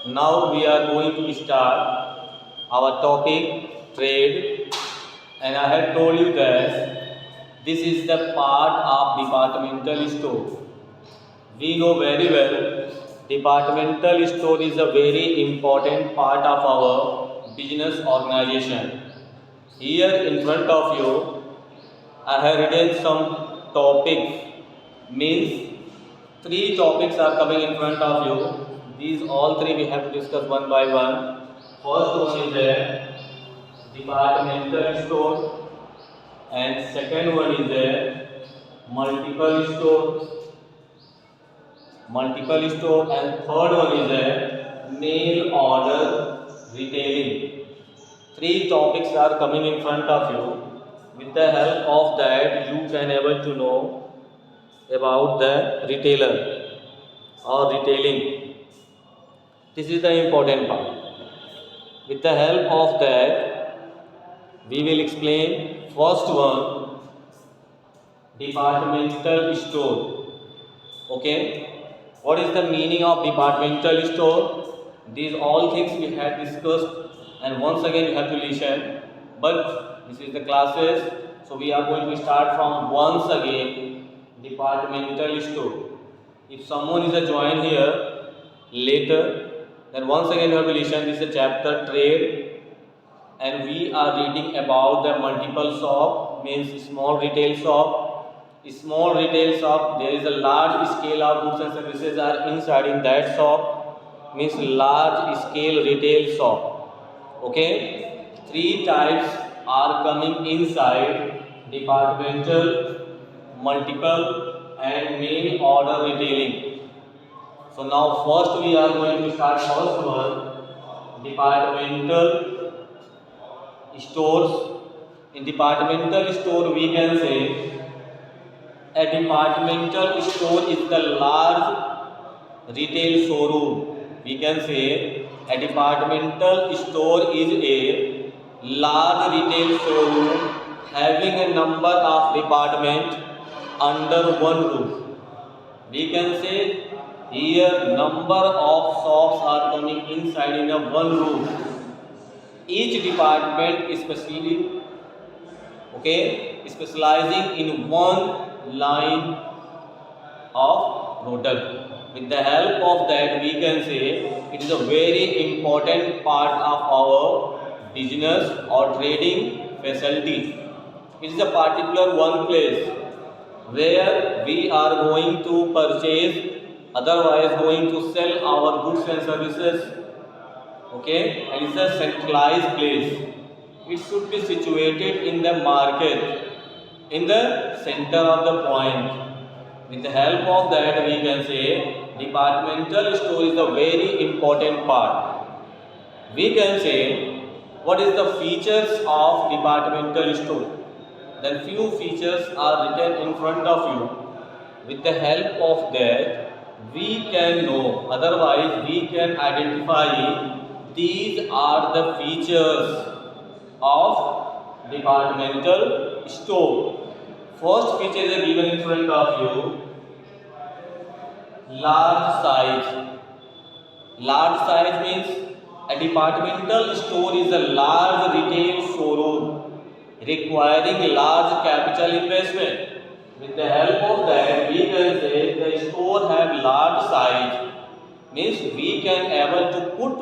Now we are going to start our topic trade, and I had told you that this is the part of departmental store. We know very well departmental store is a very important part of our business organization. Here in front of you, I have written some topics. Means three topics are coming in front of you. These all three we have to discuss one by one. First one is a departmental store, and second one is a multiple store, and third one is a mail order retailing. Three topics are coming in front of you. With the help of that, you can able to know about the retailer or retailing. This is the important part. With the help of that, we will explain first one, departmental store. Okay, what is the meaning of departmental store? These all things we have discussed, and once again you have to listen. But this is the classes, so we are going to start from once again departmental store. If someone is a join here later, then once again you have to listen. This is a chapter trade, and we are reading about the multiple shop, means small retail shop. Small retail shop, there is a large scale of goods and services are inside in that shop, means large scale retail shop. Okay, three types are coming inside: departmental, multiple, and main order retailing. So now first we are going to start first one, departmental stores. In departmental store, we can say a departmental store is the large retail showroom. We can say a departmental store is a large retail showroom having a number of departments under one roof. We can say here number of shops are coming inside in a one roof. Each department is specializing in one line of product. With the help of that, we can say it is a very important part of our business or trading facility. It is a particular one place where we are going to purchase, otherwise going to sell our goods and services. Okay, and it's a centralized place. It should be situated in the market, in the center of the point. With the help of that, we can say departmental store is a very important part. We can say what is the features of departmental store. Then few features are written in front of you. With the help of that, we can know, otherwise we can identify these are the features of departmental store. First feature is given in front of you, large size. Large size means a departmental store is a large retail showroom requiring large capital investment. With the help of that, we can say the store have large size, means we can able to put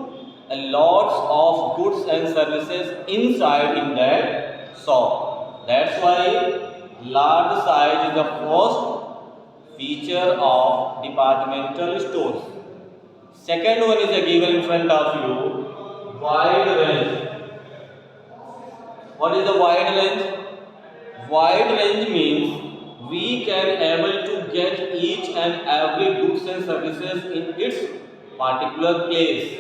a lots of goods and services inside in that shop. That's why large size is the first feature of departmental stores. Second one is a given in front of you, wide range. What is the wide range? Wide range means we can able to get each and every goods and services in its particular place.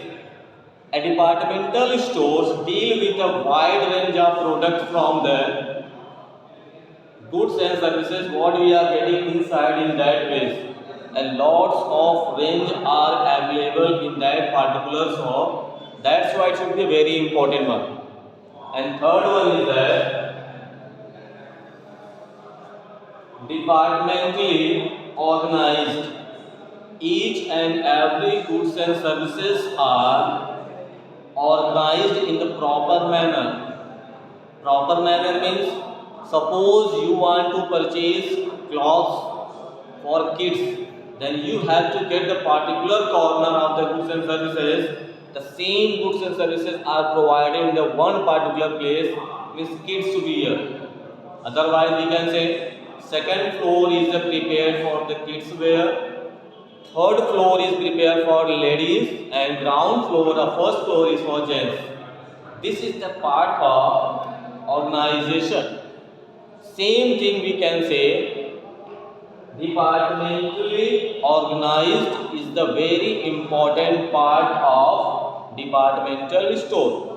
A departmental stores deal with a wide range of products from the goods and services what we are getting inside in that place. And lots of range are available in that particular shop. That's why it should be a very important one. And third one is that departmentally organized. each and every goods and services are organized in the proper manner. Proper manner means, suppose you want to purchase clothes for kids, then you have to get the particular corner of the goods and services. The same goods and services are provided in the one particular place, means kids to be here. Otherwise, we can say second floor is prepared for the kids wear, third floor is prepared for ladies, and ground floor, the first floor is for gents. This is the part of organization. Same thing we can say, departmentally organized is the very important part of departmental store.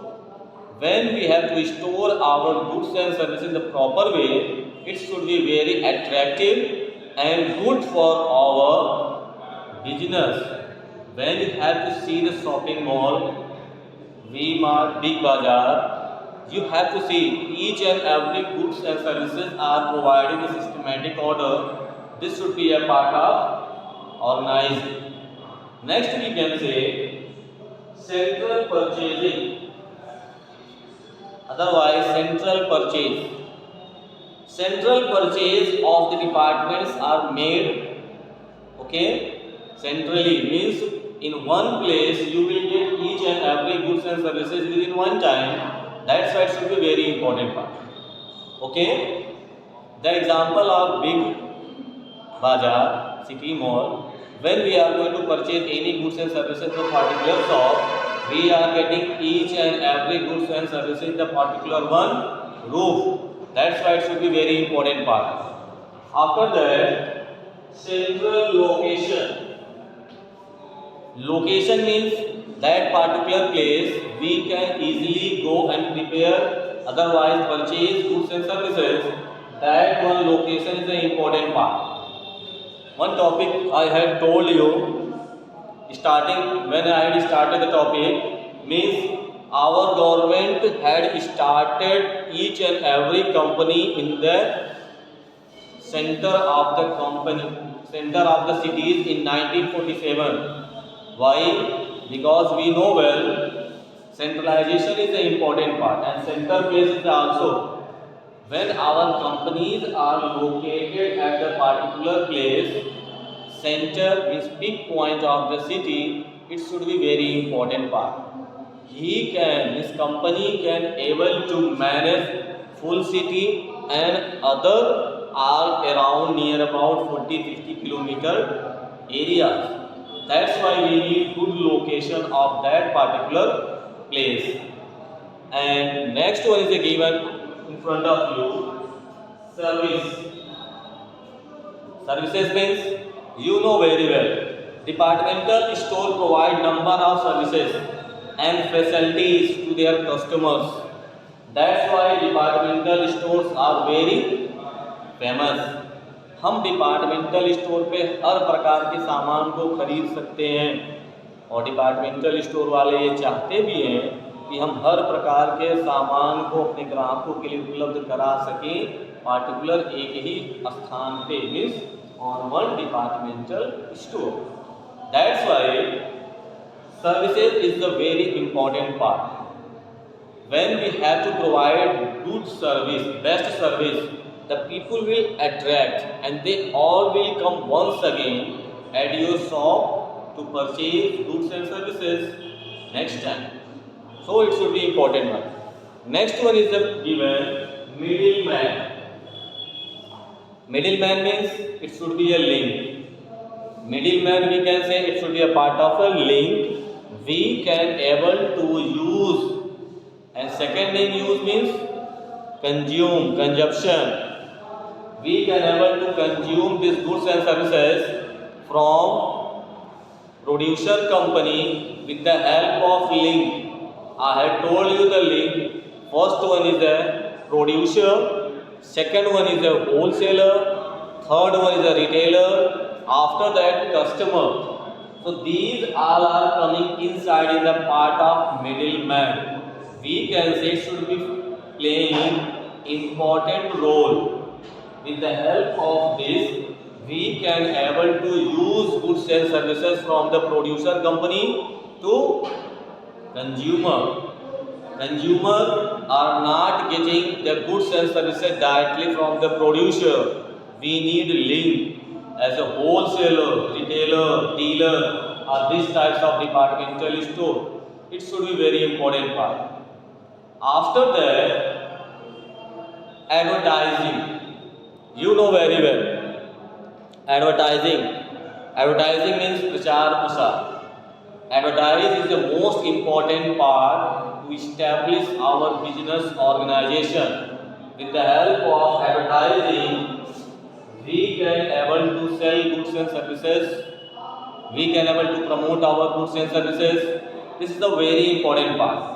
When we have to store our goods and services in the proper way, it should be very attractive and good for our business. When you have to see the shopping mall, V-Mart, Big Bazaar, you have to see each and every goods and services are provided in systematic order. This should be a part of organized. Next we can say central purchasing, otherwise central purchase. Central purchase of the departments are made, centrally means in one place you will get each and every goods and services within one time. That's why it should be very important part. The example of Big Bazaar, city mall, when we are going to purchase any goods and services from particular shop, we are getting each and every goods and services in the particular one roof. That's why it should be very important part. After that, central location. Location means that particular place we can easily go and prepare, otherwise purchase goods and services. That one location is the important part. One topic I had told you starting when I had started the topic means our government had started each and every company in the center of the cities in 1947. Why? Because we know well centralization is the important part and center place is also. When our companies are located at a particular place, center means peak point of the city, it should be very important part. His company can able to manage full city and other are around near about 40-50 kilometer areas. That's why we need good location of that particular place. And next one is given in front of you, service. Services means you know very well. Departmental store provide number of services and facilities to their customers. That's why departmental stores are very famous. हम departmental store पे हर प्रकार के सामान को खरीद सकते हैं और डिपार्टमेंटल स्टोर वाले ये चाहते भी हैं कि हम हर प्रकार के सामान को अपने ग्राहकों के लिए उपलब्ध करा सकें पार्टिकुलर एक ही स्थान पे, means on one departmental store. That's why services is the very important part. When we have to provide good service, best service, the people will attract and they all will come once again at your shop to purchase goods and services next time. So it should be important one. Next one is the given middleman. Middleman means it should be a link. Middleman we can say it should be a part of a link we can able to use. And second name use means consumption. We can able to consume these goods and services from producer company with the help of link. I have told you the link. First one is the producer, second one is the wholesaler, third one is the retailer, after that customer. So these all are coming inside in the part of middleman. We can say should be playing important role. With the help of this, we can able to use goods and services from the producer company to consumer. Consumer are not getting the goods and services directly from the producer. We need link as a wholesaler, retailer, dealer, or these types of departmental store. It should be very important part. After that, advertising. You know very well. Advertising. Advertising means prachar prasar. Advertising is the most important part to establish our business organization. With the help of advertising, we can able to sell goods and services. We can able to promote our goods and services. This is the very important part.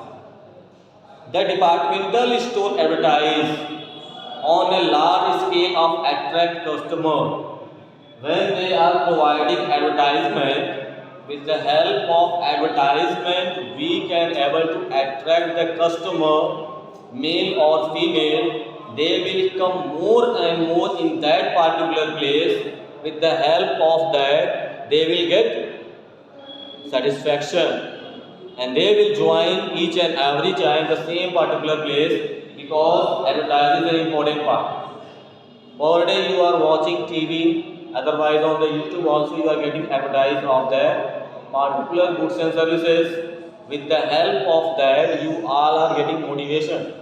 The departmental store advertise on a large scale of attract customer. When they are providing advertisement, with the help of advertisement, we can able to attract the customer, male or female. They will come more and more in that particular place. With the help of that, they will get satisfaction. And they will join each and every time the same particular place, because advertising is an important part. Per day you are watching TV, otherwise on the YouTube also you are getting advertised of the particular goods and services. With the help of that, you all are getting motivation.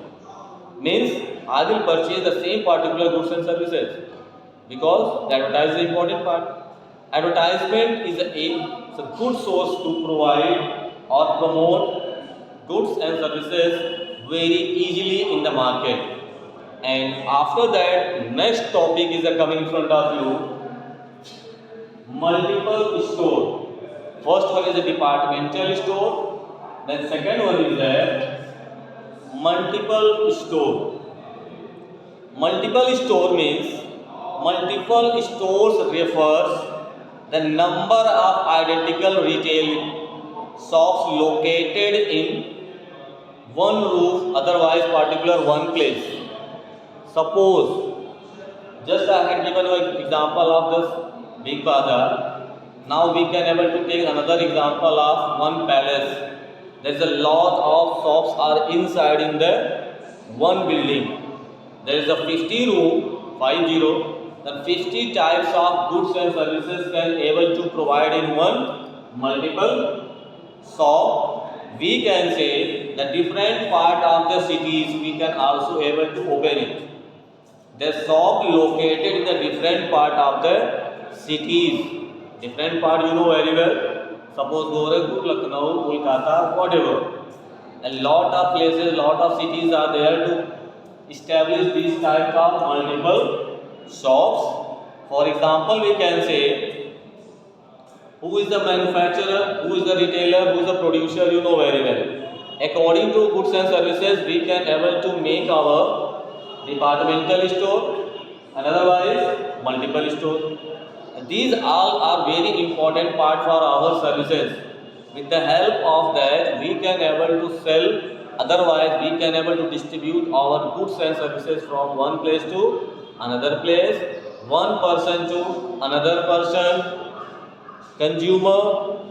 Means I will purchase the same particular goods and services, because the advertising is an important part. Advertisement is a good source to provide or promote goods and services very easily in the market. And after that, next topic is coming in front of you, multiple store. First one is a departmental store, then second one is a multiple store. Multiple store means multiple stores refers the number of identical retail shops located in one roof, otherwise particular one place. Suppose, just I had given you an example of this big bazaar. Now we can able to take another example of one palace. There is a lot of shops are inside in the one building. There is a 50 room, 50. The 50 types of goods and services can able to provide in one multiple shop. We can say the different part of the cities we can also able to open it. The shop located in the different part of the cities. Different part you know very well. Suppose Gorakhpur, Lucknow, Kolkata, whatever. A lot of places, lot of cities are there to establish these types of multiple shops. For example, we can say who is the manufacturer, who is the retailer, who is the producer, you know very well. According to goods and services, we can able to make our departmental store and otherwise multiple store. These all are very important part for our services. With the help of that, we can able to sell, otherwise we can able to distribute our goods and services from one place to another place, one person to another person. Consumer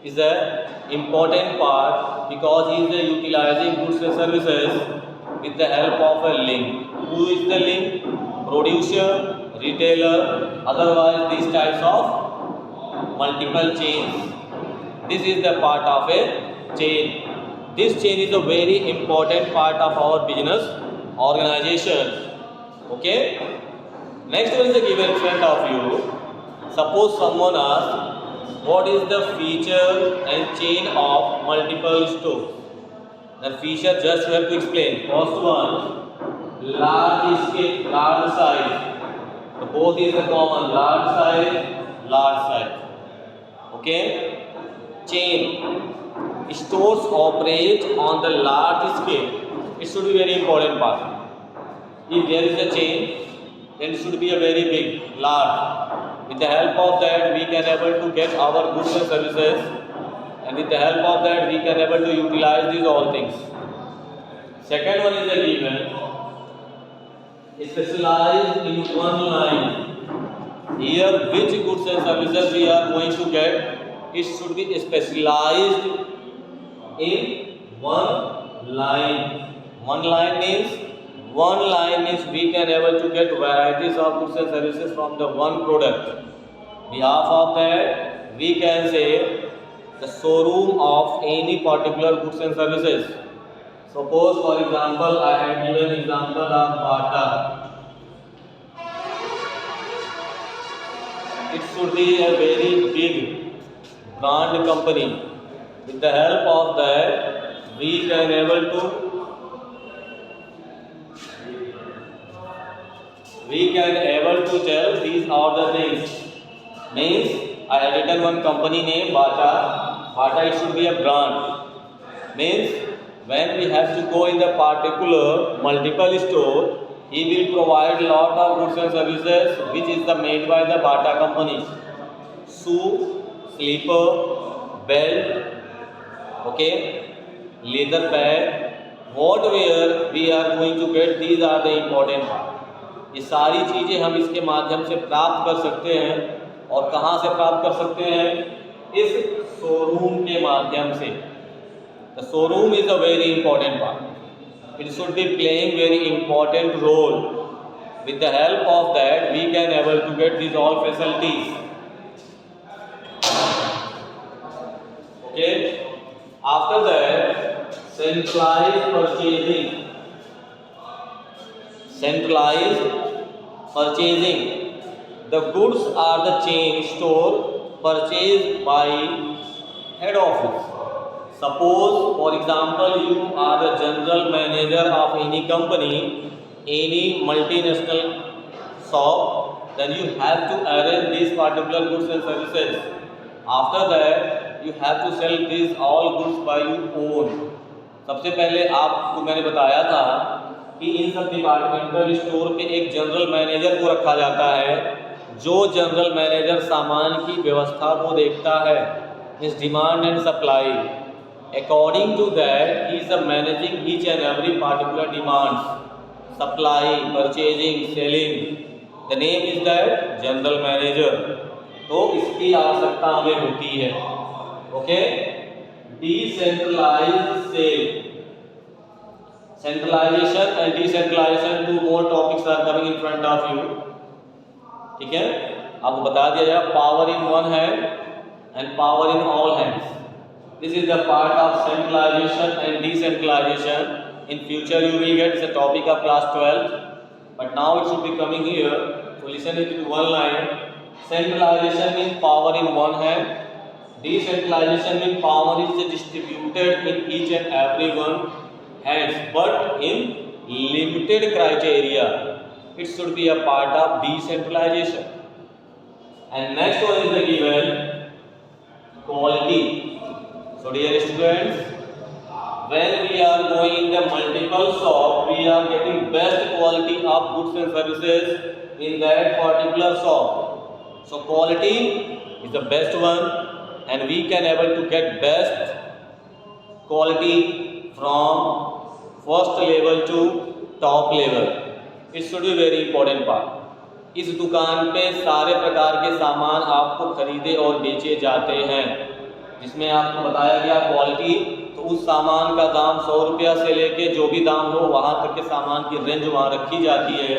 is an important part because he is utilizing goods and services with the help of a link. Who is the link? Producer, retailer, otherwise these types of multiple chains. This is the part of a chain. This chain is a very important part of our business organization. Okay? Next one is given in front of you. Suppose someone asks, what is the feature and chain of multiple stores? The feature just you have to explain. First one, large scale, large size. So both is the common, large size. Okay? Chain. Stores operate on the large scale. It should be very important part. If there is a chain, then it should be a very big, large. With the help of that, we can able to get our goods and services, and with the help of that, we can able to utilize these all things. Second one is a given, specialized in one line. Here, which goods and services we are going to get? It should be specialized in one line. One line means we can able to get varieties of goods and services from the one product. Behalf of that, we can say the showroom of any particular goods and services. Suppose, for example, I have given example of Bata. It should be a very big brand company. With the help of that, we can able to tell these are the things. Means I have written one company name Bata. Bata, it should be a brand. Means when we have to go in the particular multiple store, he will provide lot of goods and services which is the made by the Bata company. Shoe, slipper, belt, okay, leather bag, whatever we are going to get, these are the important part. ये सारी चीज़ें हम इसके माध्यम से प्राप्त कर सकते हैं। और कहाँ से प्राप्त कर सकते हैं? इस शोरूम के माध्यम से। The showroom is a very important part. It should be playing very important role. With the help of that, we can able to get these all facilities. Okay. After that, centralized purchasing. Centralized purchasing. The goods are the chain store purchased by head office. Suppose, for example, you are the general manager of any company, any multinational shop, then you have to arrange these particular goods and services. After that, you have to sell these all goods by your own. सबसे पहले आपको मैंने बताया था कि इन सब departmental store पे एक जनरल मैनेजर को रखा जाता है, जो जनरल मैनेजर सामान की व्यवस्था को देखता है, इस demand and supply. According to that, he is managing each and every particular demands, supply, purchasing, selling. The name is that general manager. तो इसकी आवश्यकता हमें होती है. Okay? Decentralized sale. Centralization and decentralization, two more topics are coming in front of you. ठीक है? आपको बता दिया जाए, power in one hand and power in all hands. This is the part of centralization and decentralization. In future you will get the topic of class 12, but now it should be coming here. So listen it in one line. Centralization means power in one hand. Decentralization means power is distributed in each and every one hands, but in limited criteria. It should be a part of decentralization. And next one is the given quality. So dear students, when we are going in the multiple shop, we are getting best quality of goods and services in that particular shop. So quality is the best one, and we can able to get best quality from first level to top level. It should be very important part. इस दुकान पे सारे प्रकार के सामान आपको खरीदे और बेचे जाते हैं, जिसमें आपको बताया गया क्वालिटी. तो उस सामान का दाम 100 रुपया से लेके जो भी दाम हो वहाँ तक के सामान की रेंज वहाँ रखी जाती है,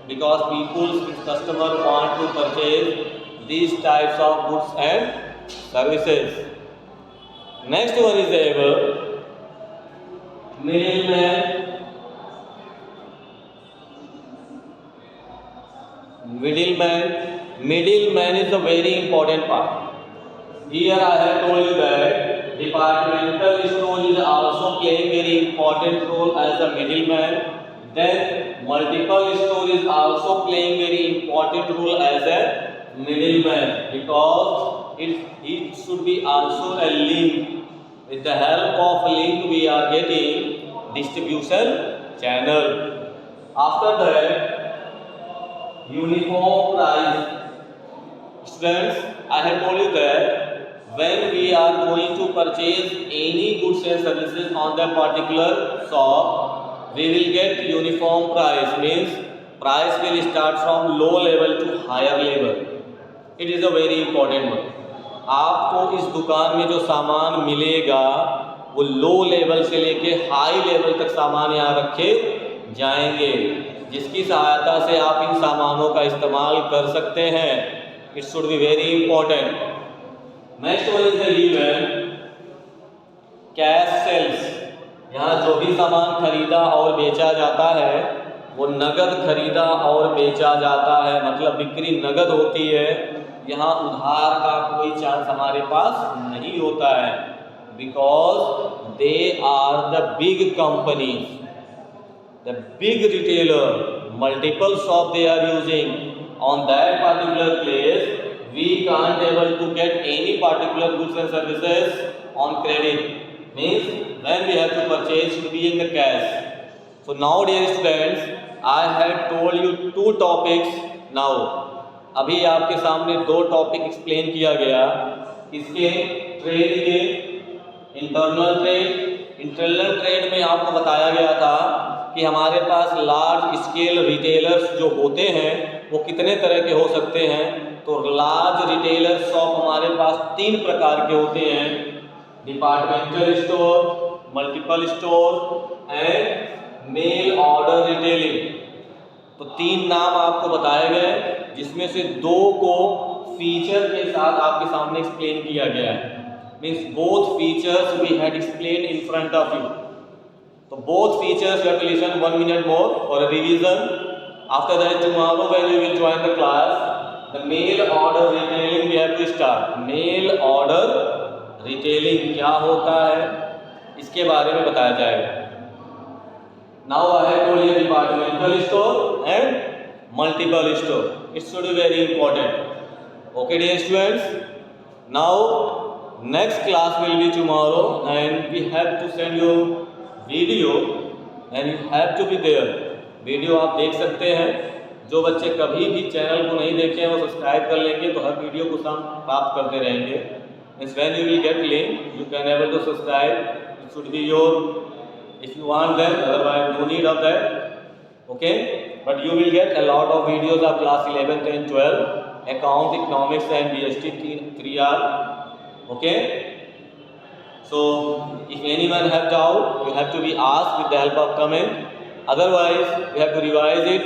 because peoples customer want to purchase these types of goods and services. Next one is the middleman. Middleman is a very important part. Here I have told you that departmental store is also playing very important role as a middleman. Then multiple store is also playing very important role as a middleman, because it should be also a link. With the help of link we are getting distribution channel. After that, uniform price. Students, I have told you that when we are going to purchase any goods and services on that particular shop, we will get uniform price. Means price will start from low level to higher level. It is a very important one. आपको इस दुकान में जो सामान मिलेगा वो low level से लेके हाई लेवल तक सामान यहाँ रखे जाएंगे, जिसकी सहायता से आप इन सामानों का इस्तेमाल कर सकते हैं। It should be very important. Next one is given cash sales. यहाँ जो भी सामान खरीदा और बेचा जाता है वो नगद खरीदा और बेचा जाता है, मतलब बिक्री नगद होती है। यहाँ उधार का कोई चांस हमारे पास नहीं होता है, because they are the big companies, the big retailer, multiple shop they are using on that particular place. We can't able to get any particular goods and services on credit. Means when we have to purchase should be in the cash. So now dear students, I had told you two topics now. अभी आपके सामने दो topic explain किया गया। इसके trade के internal trade में आपको बताया गया था कि हमारे पास लार्ज स्केल रिटेलर्स जो होते हैं वो कितने तरह के हो सकते हैं। तो लार्ज रिटेलर शॉप हमारे पास तीन प्रकार के होते हैं, departmental store, multiple store and mail order retailing. तो तीन नाम आपको बताए गए, जिसमें से दो को फीचर के साथ आपके सामने एक्सप्लेन किया गया है। Means both features we had explain in front of you. तो both features you have to listen 1 minute more for a revision. After that tomorrow when you will join the class, the mail order retailing we have to start. Mail order retailing क्या होता है इसके बारे में बताया जाएगा। Now I have told you departmental store and multiple store. It should be very important. Okay dear students. Now next class will be tomorrow and we have to send you video and you have to be there. Video आप देख सकते हैं। जो बच्चे कभी भी channel को नहीं देखे हैं वो सब्सक्राइब कर लेंगे, तो हर वीडियो को हम प्राप्त करते रहेंगे। Means when you will get link you can able to subscribe. It should be your if you want that, otherwise no need of that. Okay, but you will get a lot of videos of class 11th and 12, account, economics and BST 3R. Okay. So if anyone have doubt, you have to be asked with the help of comment. Otherwise, you have to revise it